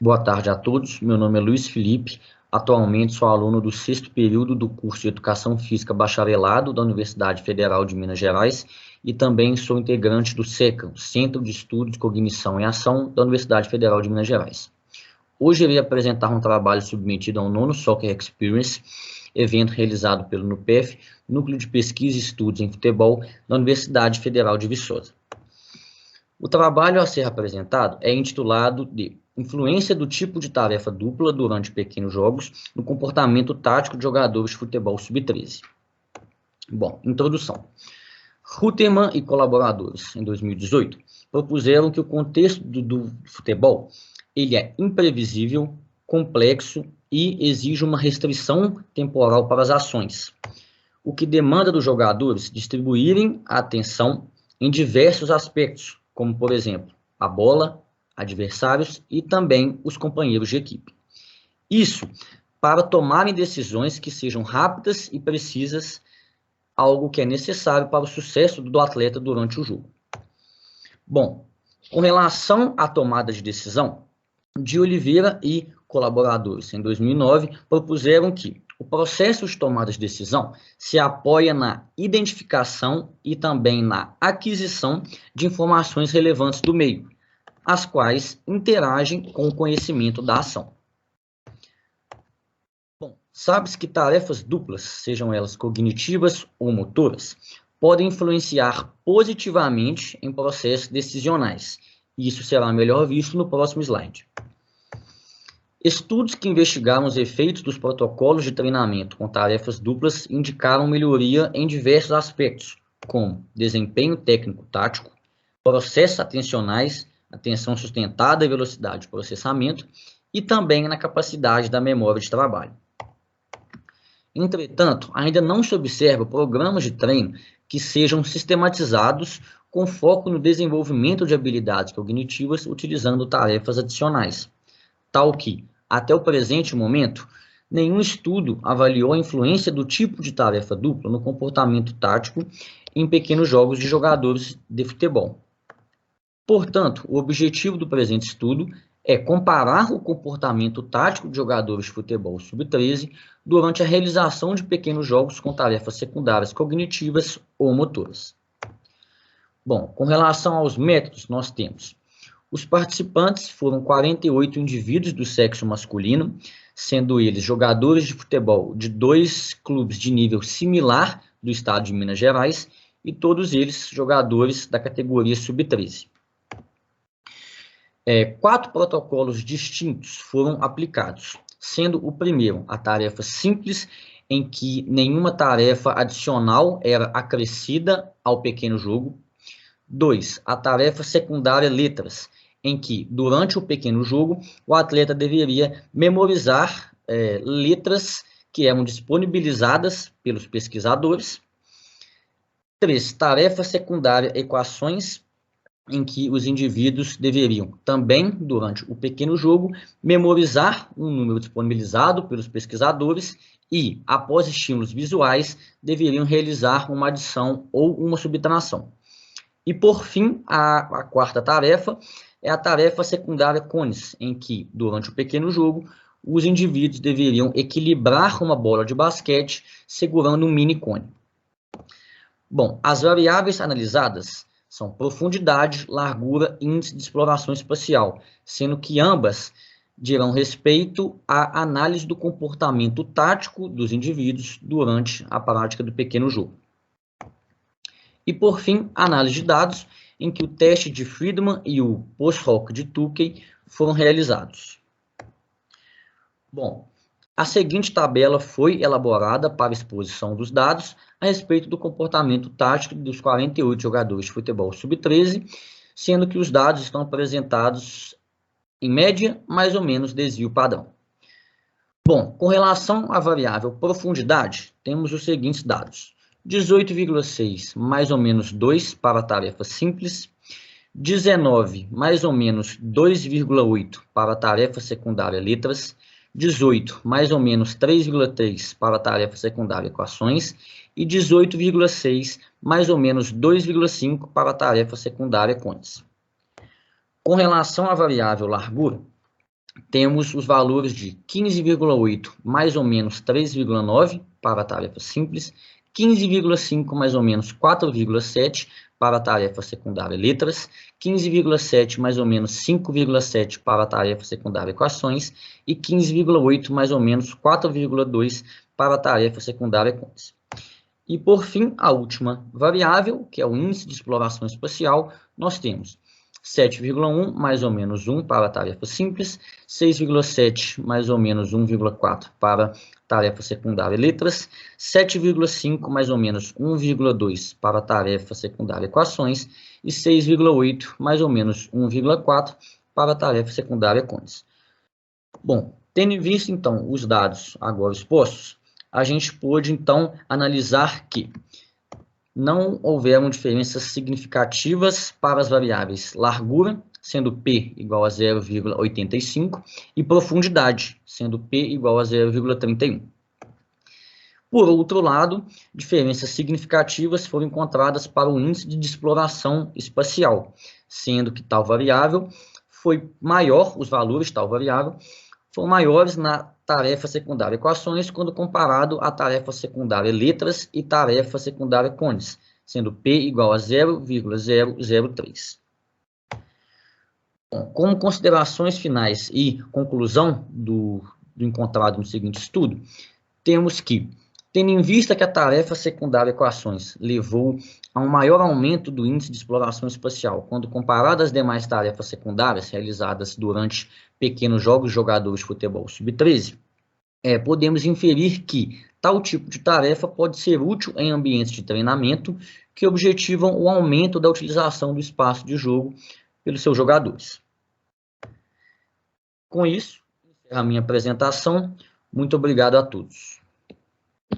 Boa tarde a todos, meu nome é Luiz Felipe, atualmente sou aluno do 6º período do curso de Educação Física Bacharelado da Universidade Federal de Minas Gerais e também sou integrante do SECA, Centro de Estudos de Cognição e Ação da Universidade Federal de Minas Gerais. Hoje irei apresentar um trabalho submetido ao 9º Soccer Experience, evento realizado pelo NUPEF, Núcleo de Pesquisa e Estudos em Futebol da Universidade Federal de Viçosa. O trabalho a ser apresentado é intitulado de Influência do tipo de tarefa dupla durante pequenos jogos no comportamento tático de jogadores de futebol sub-13. Bom, introdução. Rutherman e colaboradores, em 2018, propuseram que o contexto do futebol ele é imprevisível, complexo e exige uma restrição temporal para as ações, o que demanda dos jogadores distribuírem a atenção em diversos aspectos, como, por exemplo, a bola, adversários e também os companheiros de equipe. Isso para tomarem decisões que sejam rápidas e precisas, algo que é necessário para o sucesso do atleta durante o jogo. Bom, com relação à tomada de decisão, de Oliveira e colaboradores, em 2009, propuseram que o processo de tomada de decisão se apoia na identificação e também na aquisição de informações relevantes do meio, as quais interagem com o conhecimento da ação. Bom, sabe-se que tarefas duplas, sejam elas cognitivas ou motoras, podem influenciar positivamente em processos decisionais. Isso será melhor visto no próximo slide. Estudos que investigaram os efeitos dos protocolos de treinamento com tarefas duplas indicaram melhoria em diversos aspectos, como desempenho técnico-tático, processos atencionais, atenção sustentada e velocidade de processamento, e também na capacidade da memória de trabalho. Entretanto, ainda não se observa programas de treino que sejam sistematizados com foco no desenvolvimento de habilidades cognitivas utilizando tarefas adicionais, tal que, até o presente momento, nenhum estudo avaliou a influência do tipo de tarefa dupla no comportamento tático em pequenos jogos de jogadores de futebol. Portanto, o objetivo do presente estudo é comparar o comportamento tático de jogadores de futebol sub-13 durante a realização de pequenos jogos com tarefas secundárias cognitivas ou motoras. Bom, com relação aos métodos, nós temos: os participantes foram 48 indivíduos do sexo masculino, sendo eles jogadores de futebol de 2 clubes de nível similar do estado de Minas Gerais e todos eles jogadores da categoria sub-13. 4 protocolos distintos foram aplicados, sendo o primeiro a tarefa simples, em que nenhuma tarefa adicional era acrescida ao pequeno jogo. 2, a tarefa secundária letras, em que, durante o pequeno jogo, o atleta deveria memorizar letras que eram disponibilizadas pelos pesquisadores. 3, tarefa secundária equações, em que os indivíduos deveriam também, durante o pequeno jogo, memorizar um número disponibilizado pelos pesquisadores e, após estímulos visuais, deveriam realizar uma adição ou uma subtração. E, por fim, a 4ª tarefa é a tarefa secundária cones, em que, durante o pequeno jogo, os indivíduos deveriam equilibrar uma bola de basquete segurando um mini cone. Bom, as variáveis analisadas são profundidade, largura e índice de exploração espacial, sendo que ambas dirão respeito à análise do comportamento tático dos indivíduos durante a prática do pequeno jogo. E, por fim, a análise de dados, em que o teste de Friedman e o post-hoc de Tukey foram realizados. Bom, a seguinte tabela foi elaborada para exposição dos dados a respeito do comportamento tático dos 48 jogadores de futebol sub-13, sendo que os dados estão apresentados, em média, mais ou menos desvio padrão. Bom, com relação à variável profundidade, temos os seguintes dados: 18,6 mais ou menos 2 para a tarefa simples, 19 mais ou menos 2,8 para a tarefa secundária letras, 18 mais ou menos 3,3 para a tarefa secundária equações e 18,6 mais ou menos 2,5 para a tarefa secundária contas. Com relação à variável largura, temos os valores de 15,8 mais ou menos 3,9 para a tarefa simples, 15,5 mais ou menos 4,7 para a tarefa secundária letras, 15,7 mais ou menos 5,7 para a tarefa secundária equações e 15,8 mais ou menos 4,2 para a tarefa secundária contas. E por fim, a última variável, que é o índice de exploração espacial, nós temos 7,1 mais ou menos 1 para a tarefa simples, 6,7 mais ou menos 1,4 para a tarefa secundária letras, 7,5 mais ou menos 1,2 para a tarefa secundária equações e 6,8 mais ou menos 1,4 para a tarefa secundária contas. Bom, tendo em vista então os dados agora expostos, a gente pôde então analisar que não houveram diferenças significativas para as variáveis largura, sendo P igual a 0,85, e profundidade, sendo P igual a 0,31. Por outro lado, diferenças significativas foram encontradas para o índice de exploração espacial, sendo que tal variável foi maior, os valores de tal variável foram maiores na tarefa secundária equações quando comparado à tarefa secundária letras e tarefa secundária contas, sendo P igual a 0,003. Bom, como considerações finais e conclusão do encontrado no seguinte estudo, temos que, tendo em vista que a tarefa secundária equações levou a um maior aumento do índice de exploração espacial quando comparado às demais tarefas secundárias realizadas durante pequenos jogos de jogadores de futebol sub-13, podemos inferir que tal tipo de tarefa pode ser útil em ambientes de treinamento que objetivam o aumento da utilização do espaço de jogo pelos seus jogadores. Com isso, encerro a minha apresentação. Muito obrigado a todos.